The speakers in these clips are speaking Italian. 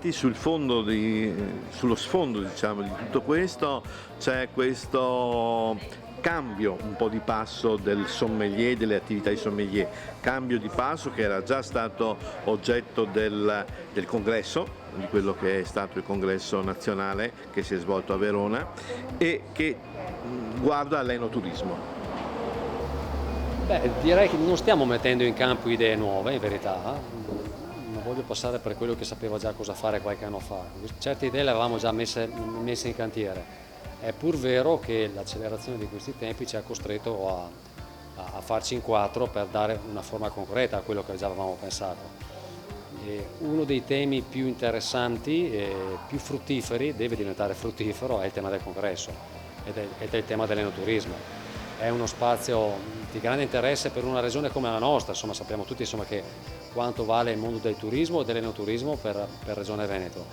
Infatti sullo sfondo, diciamo, di tutto questo c'è questo cambio un po' di passo del sommelier, delle attività di sommelier, cambio di passo che era già stato oggetto del congresso, di quello che è stato il congresso nazionale che si è svolto a Verona e che guarda all'enoturismo. Beh, direi che non stiamo mettendo in campo idee nuove, in verità, non voglio passare per quello che sapeva già cosa fare qualche anno fa. Certe idee le avevamo già messe in cantiere. È pur vero che l'accelerazione di questi tempi ci ha costretto a farci in quattro per dare una forma concreta a quello che già avevamo pensato. E uno dei temi più interessanti e più fruttiferi, deve diventare fruttifero, è il tema del congresso ed è il tema dell'enoturismo. È uno spazio di grande interesse per una regione come la nostra, insomma, sappiamo tutti insomma, che quanto vale il mondo del turismo e dell'enoturismo per Regione Veneto.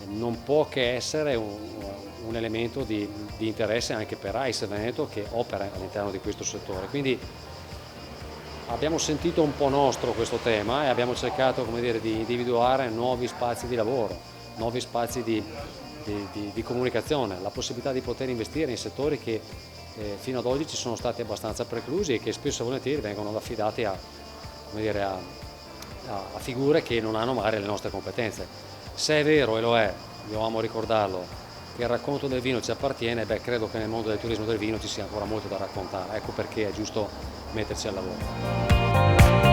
Non può che essere un elemento di interesse anche per AIS Veneto che opera all'interno di questo settore. Quindi abbiamo sentito un po' nostro questo tema e abbiamo cercato, come dire, di individuare nuovi spazi di lavoro, nuovi spazi di comunicazione, la possibilità di poter investire in settori che fino ad oggi ci sono stati abbastanza preclusi e che spesso e volentieri vengono affidati a figure che non hanno magari le nostre competenze. Se è vero, e lo è, dobbiamo ricordarlo, che il racconto del vino ci appartiene, beh, credo che nel mondo del turismo del vino ci sia ancora molto da raccontare, ecco perché è giusto metterci al lavoro.